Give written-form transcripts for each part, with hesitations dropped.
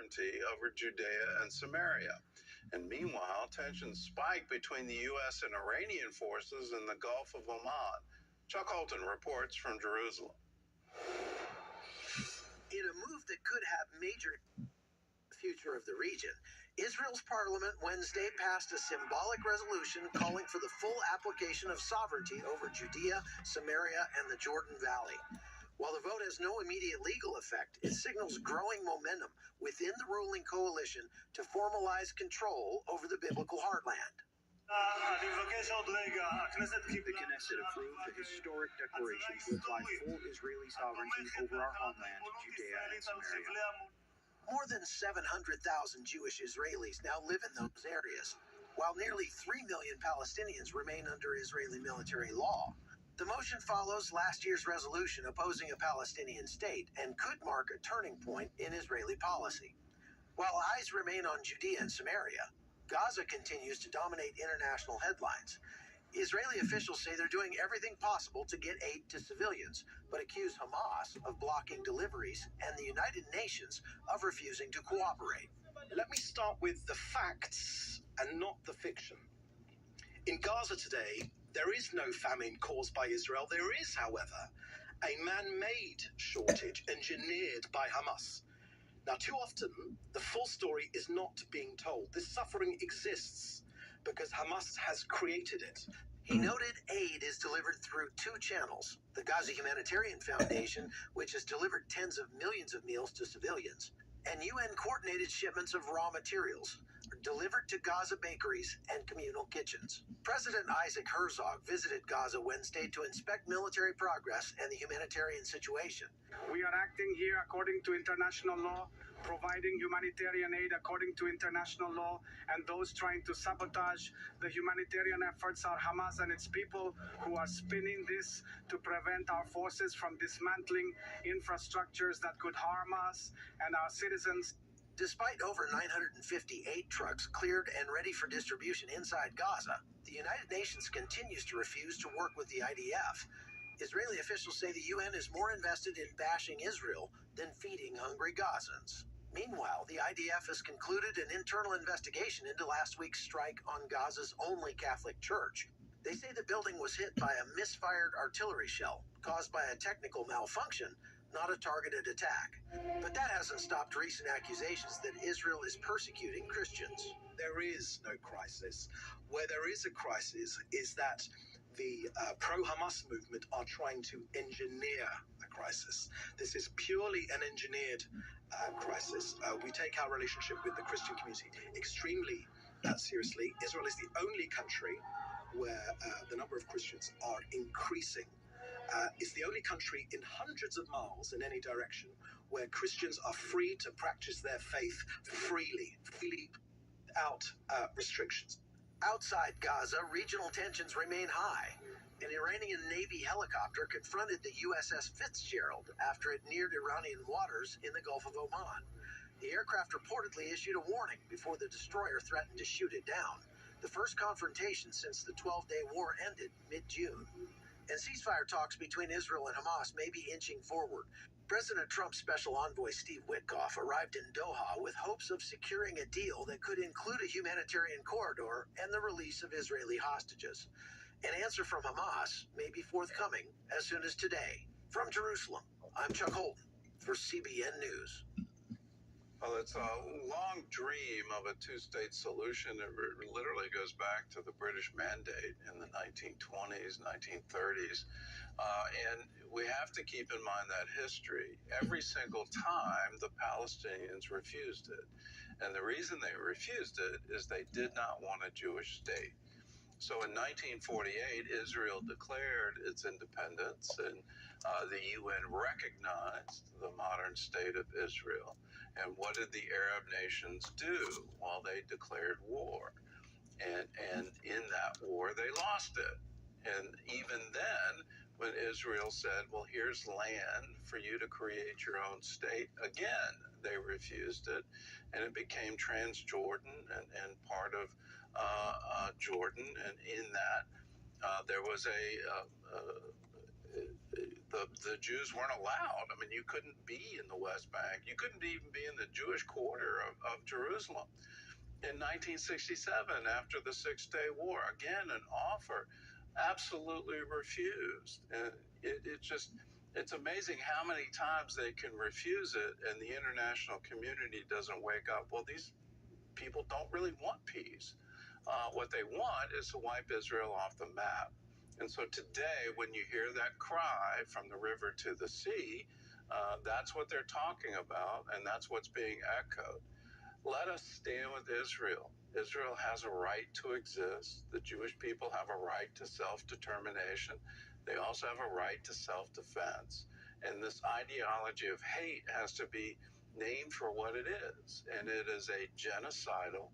sovereignty over Judea and Samaria. And meanwhile, tensions spike between the U.S. and Iranian forces in the Gulf of Oman. Chuck Holton reports from Jerusalem. In a move that could have major future of the region, Israel's parliament Wednesday passed a symbolic resolution calling for the full application of sovereignty over Judea, Samaria, and the Jordan Valley. While the vote has no immediate legal effect, it signals growing momentum within the ruling coalition to formalize control over the biblical heartland. The Knesset approved the historic declaration to apply full Israeli sovereignty over our homeland, Judea and Samaria. More than 700,000 Jewish Israelis now live in those areas, while nearly 3 million Palestinians remain under Israeli military law. The motion follows last year's resolution opposing a Palestinian state and could mark a turning point in Israeli policy. While eyes remain on Judea and Samaria, Gaza continues to dominate international headlines. Israeli officials say they're doing everything possible to get aid to civilians, but accuse Hamas of blocking deliveries and the United Nations of refusing to cooperate. Let me start with the facts and not the fiction. In Gaza today, there is no famine caused by Israel. There is, however, a man-made shortage engineered by Hamas. Now, too often, the full story is not being told. This suffering exists because Hamas has created it. He noted aid is delivered through two channels: the Gaza Humanitarian Foundation, which has delivered tens of millions of meals to civilians, and UN-coordinated shipments of raw materials are delivered to Gaza bakeries and communal kitchens. President Isaac Herzog visited Gaza Wednesday to inspect military progress and the humanitarian situation. We are acting here according to international law, providing humanitarian aid according to international law, and those trying to sabotage the humanitarian efforts are Hamas and its people, who are spinning this to prevent our forces from dismantling infrastructures that could harm us and our citizens. Despite over 958 trucks cleared and ready for distribution inside Gaza, the United Nations continues to refuse to work with the IDF. Israeli officials say the UN is more invested in bashing Israel than feeding hungry Gazans. Meanwhile, the IDF has concluded an internal investigation into last week's strike on Gaza's only Catholic church. They say the building was hit by a misfired artillery shell caused by a technical malfunction, not a targeted attack. But that hasn't stopped recent accusations that Israel is persecuting Christians. There is no crisis. Where there is a crisis is that the pro-Hamas movement are trying to engineer a crisis. This is purely an engineered crisis. We take our relationship with the Christian community extremely seriously. Israel is the only country where the number of Christians are increasing. It's the only country in hundreds of miles in any direction where Christians are free to practice their faith freely without restrictions. Outside Gaza, regional tensions remain high. An Iranian Navy helicopter confronted the USS Fitzgerald after it neared Iranian waters in the Gulf of Oman. The aircraft reportedly issued a warning before the destroyer threatened to shoot it down, the first confrontation since the 12-day war ended mid-June. And ceasefire talks between Israel and Hamas may be inching forward. President Trump's special envoy Steve Witkoff arrived in Doha with hopes of securing a deal that could include a humanitarian corridor and the release of Israeli hostages. An answer from Hamas may be forthcoming as soon as today. From Jerusalem, I'm Chuck Holton for CBN News. Well, it's a long dream of a two-state solution. It literally goes back to the British Mandate in the 1920s, 1930s. And we have to keep in mind that history. Every single time, the Palestinians refused it. And the reason they refused it is they did not want a Jewish state. So in 1948, Israel declared its independence, and the UN recognized the modern state of Israel. And what did the Arab nations do? Well, they declared war. And in that war, they lost it. And even then, when Israel said, well, here's land for you to create your own state, again, they refused it. And it became Transjordan and part of Jordan. And in that, there was the Jews weren't allowed. I mean, you couldn't be in the West Bank. You couldn't even be in the Jewish quarter of Jerusalem. In 1967, after the Six-Day War, again, an offer absolutely refused. And it's amazing how many times they can refuse it and the international community doesn't wake up. Well, these people don't really want peace. What they want is to wipe Israel off the map. And so today, when you hear that cry from the river to the sea, that's what they're talking about, and that's what's being echoed. Let us stand with Israel. Israel has a right to exist. The Jewish people have a right to self-determination. They also have a right to self-defense. And this ideology of hate has to be named for what it is. And it is a genocidal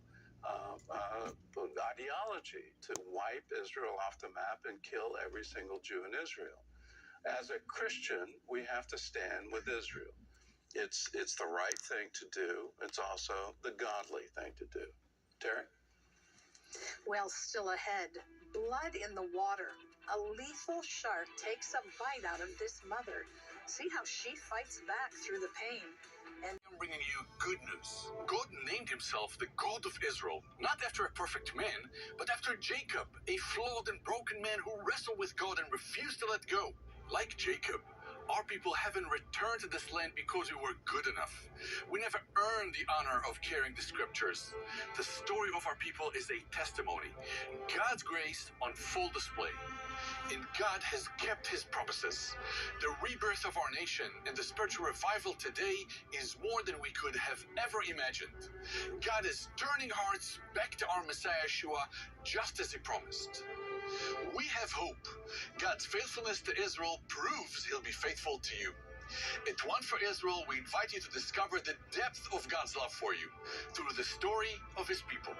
ideology to wipe Israel off the map and kill every single Jew in Israel. As a Christian, we have to stand with Israel. It's the right thing to do. It's also the godly thing to do. Terry? Well, still ahead, blood in the water. A lethal shark takes a bite out of this mother. See how she fights back through the pain. And I'm bringing you good news. God named himself the God of Israel, not after a perfect man, but after Jacob, a flawed and broken man who wrestled with God and refused to let go. Like Jacob, our people haven't returned to this land because we were good enough. We never earned the honor of carrying the scriptures. The story of our people is a testimony. God's grace on full display. And God has kept his promises. The rebirth of our nation and the spiritual revival today is more than we could have ever imagined. God is turning hearts back to our Messiah Yeshua, just as he promised. We have hope. God's faithfulness to Israel proves he'll be faithful to you. At One for Israel, we invite you to discover the depth of God's love for you through the story of his people.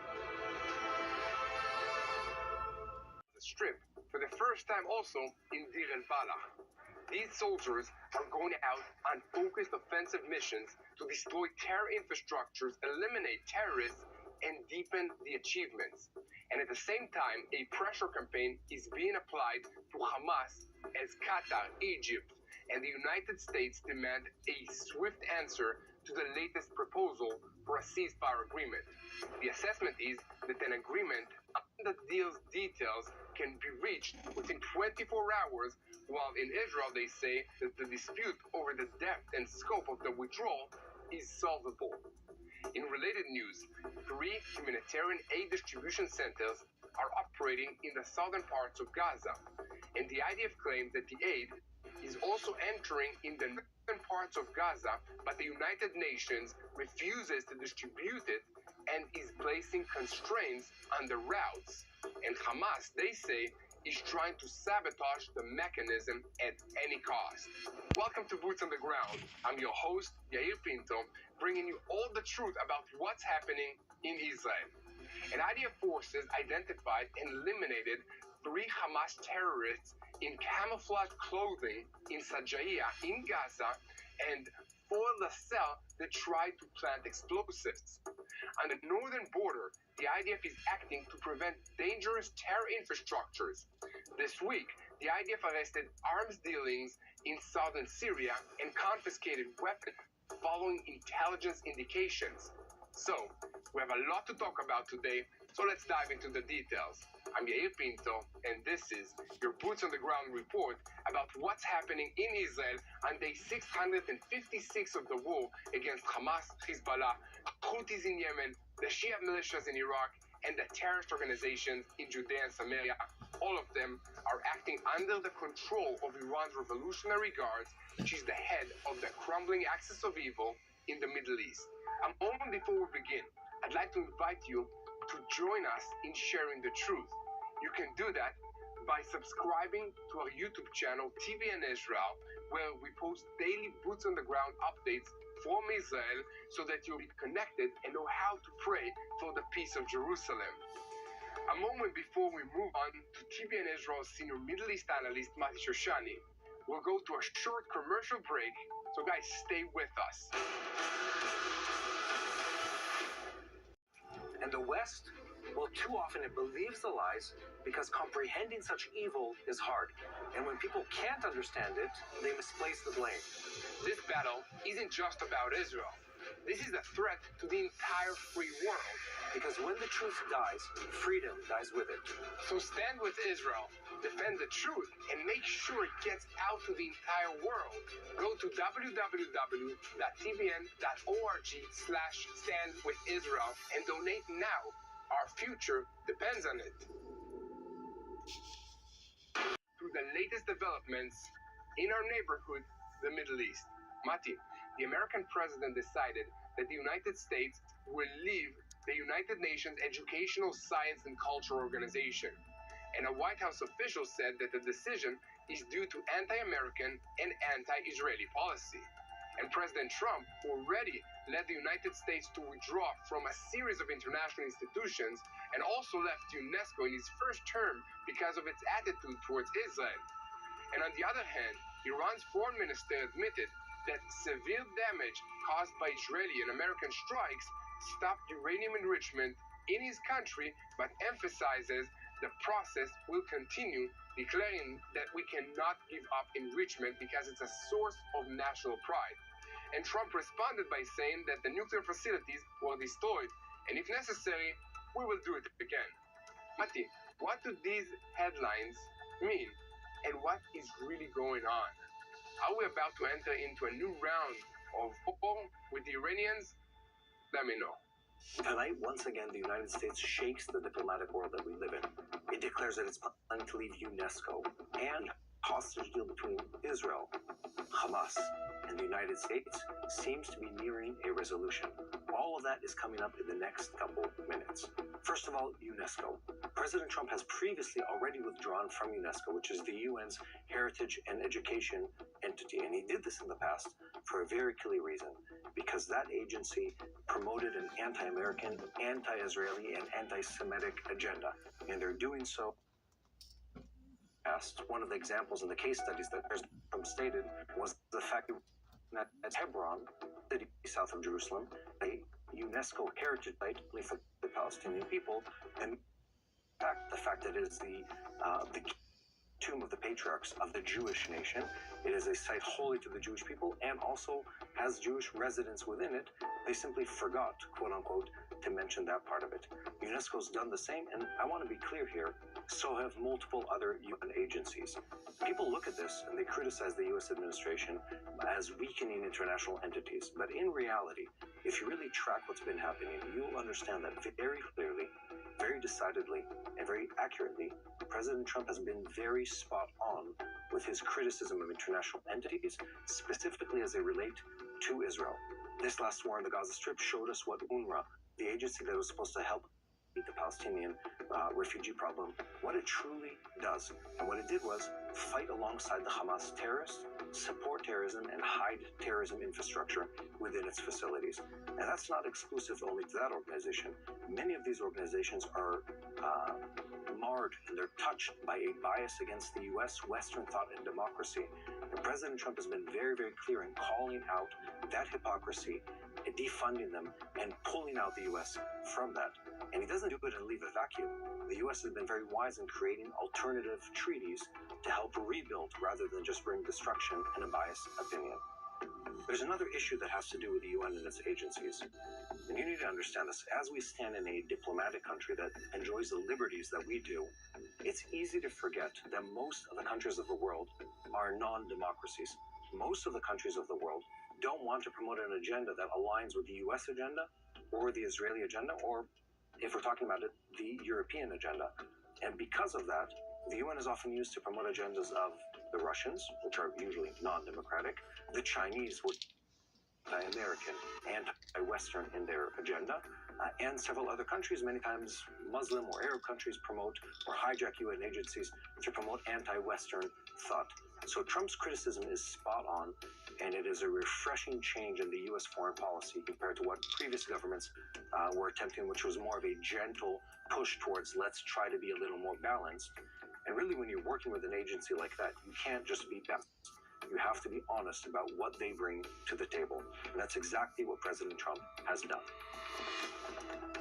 The Strip, for the first time also in Deir el-Balah. These soldiers are going out on focused offensive missions to destroy terror infrastructures, eliminate terrorists, and deepen the achievements. And at the same time, a pressure campaign is being applied to Hamas as Qatar, Egypt, and the United States demand a swift answer to the latest proposal for a ceasefire agreement. The assessment is that an agreement on the deal's details can be reached within 24 hours, while in Israel they say that the dispute over the depth and scope of the withdrawal is solvable. In related news, 3 humanitarian aid distribution centers are operating in the southern parts of Gaza, and the IDF claims that the aid is also entering in the northern parts of Gaza, but the United Nations refuses to distribute it and is placing constraints on the routes. And Hamas, they say, is trying to sabotage the mechanism at any cost. Welcome to Boots on the Ground. I'm your host, Yair Pinto, bringing you all the truth about what's happening in Israel. And IDF forces identified and eliminated 3 Hamas terrorists in camouflage clothing in Sajaiya in Gaza and foiled a cell that tried to plant explosives. On the northern border, the IDF is acting to prevent dangerous terror infrastructures. This week, the IDF arrested arms dealings in southern Syria and confiscated weapons following intelligence indications. So, we have a lot to talk about today, so let's dive into the details. I'm Yair Pinto, and this is your Boots on the Ground report about what's happening in Israel on day 656 of the war against Hamas, Hezbollah, Houthis in Yemen, the Shia militias in Iraq, and the terrorist organizations in Judea and Samaria. All of them are acting under the control of Iran's Revolutionary Guards, which is the head of the crumbling axis of evil in the Middle East. A moment before we begin, I'd like to invite you to join us in sharing the truth. You can do that by subscribing to our YouTube channel, TV in Israel, where we post daily boots on the ground updates from Israel so that you'll be connected and know how to pray for the peace of Jerusalem. A moment before we move on to TBN Israel's senior Middle East analyst, Mati Shoshani, we'll go to a short commercial break, so guys, stay with us. And the West Well, too often it believes the lies because comprehending such evil is hard. And when people can't understand it, they misplace the blame. This battle isn't just about Israel. This is a threat to the entire free world. Because when the truth dies, freedom dies with it. So stand with Israel, defend the truth, and make sure it gets out to the entire world. Go to www.tbn.org/standwithisrael and donate now. Our future depends on it. Through the latest developments in our neighborhood, the Middle East. Mati, the American president decided that the United States will leave the United Nations Educational, Science, and Culture Organization. And a White House official said that the decision is due to anti-American and anti-Israeli policy. And President Trump already led the United States to withdraw from a series of international institutions and also left UNESCO in his first term because of its attitude towards Israel. And on the other hand, Iran's foreign minister admitted that severe damage caused by Israeli and American strikes stopped uranium enrichment in his country, but emphasizes the process will continue, declaring that we cannot give up enrichment because it's a source of national pride. And Trump responded by saying that the nuclear facilities were destroyed, and if necessary, we will do it again. Mati, what do these headlines mean, and what is really going on? Are we about to enter into a new round of war with the Iranians? Let me know. Tonight, once again, the United States shakes the diplomatic world that we live in. It declares that it's planning to leave UNESCO and hostage deal between Israel, Hamas, and the United States seems to be nearing a resolution. All of that is coming up in the next couple minutes. First of all, UNESCO. President Trump has previously already withdrawn from UNESCO, which is the UN's heritage and education entity, and he did this in the past for a very clear reason, because that agency promoted an anti-American, anti-Israeli, and anti-Semitic agenda, and they're doing so. One of the examples in the case studies that Trump stated was the fact that Hebron, city south of Jerusalem, a UNESCO heritage site for the Palestinian people, and the fact that it is the tomb of the patriarchs of the Jewish nation. It is a site holy to the Jewish people and also has Jewish residents within it. They simply forgot, quote unquote, to mention that part of it. UNESCO's done the same, and I want to be clear here, so have multiple other UN agencies. People look at this and they criticize the US administration as weakening international entities. But in reality, if you really track what's been happening, you'll understand that very clearly, very decidedly, and very accurately, President Trump has been very spot on with his criticism of international entities, specifically as they relate to Israel. This last war in the Gaza Strip showed us what UNRWA, the agency that was supposed to help meet the Palestinian refugee problem, what it truly does. And what it did was fight alongside the Hamas terrorists, support terrorism, and hide terrorism infrastructure within its facilities. And that's not exclusive only to that organization. Many of these organizations are marred and they're touched by a bias against the U.S., Western thought, and democracy. And President Trump has been very, very clear in calling out that hypocrisy, and defunding them, and pulling out the U.S. from that. And he doesn't do it and leave a vacuum. The U.S. has been very wise in creating alternative treaties to help rebuild rather than just bring destruction and a biased opinion. There's another issue that has to do with the UN and its agencies. And you need to understand this. As we stand in a diplomatic country that enjoys the liberties that we do, it's easy to forget that most of the countries of the world are non-democracies. Most of the countries of the world don't want to promote an agenda that aligns with the US agenda or the Israeli agenda, or if we're talking about it, the European agenda. And because of that, the UN is often used to promote agendas of the Russians, which are usually non-democratic, the Chinese, which are anti-American, anti-Western in their agenda, and several other countries, many times Muslim or Arab countries, promote or hijack UN agencies to promote anti-Western thought. So Trump's criticism is spot on, and it is a refreshing change in the U.S. foreign policy compared to what previous governments were attempting, which was more of a gentle push towards let's try to be a little more balanced. And really, when you're working with an agency like that, you can't just be balanced. You have to be honest about what they bring to the table. And that's exactly what President Trump has done.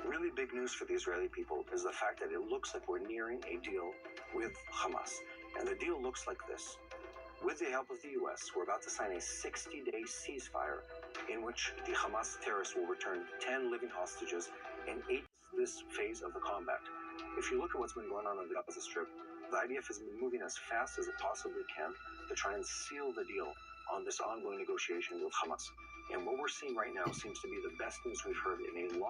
Really big news for the Israeli people is the fact that it looks like we're nearing a deal with Hamas. And the deal looks like this. With the help of the U.S., we're about to sign a 60-day ceasefire in which the Hamas terrorists will return 10 living hostages and 8 this phase of the combat. If you look at what's been going on the Gaza Strip, the IDF has been moving as fast as it possibly can to try and seal the deal on this ongoing negotiation with Hamas. And what we're seeing right now seems to be the best news we've heard in a long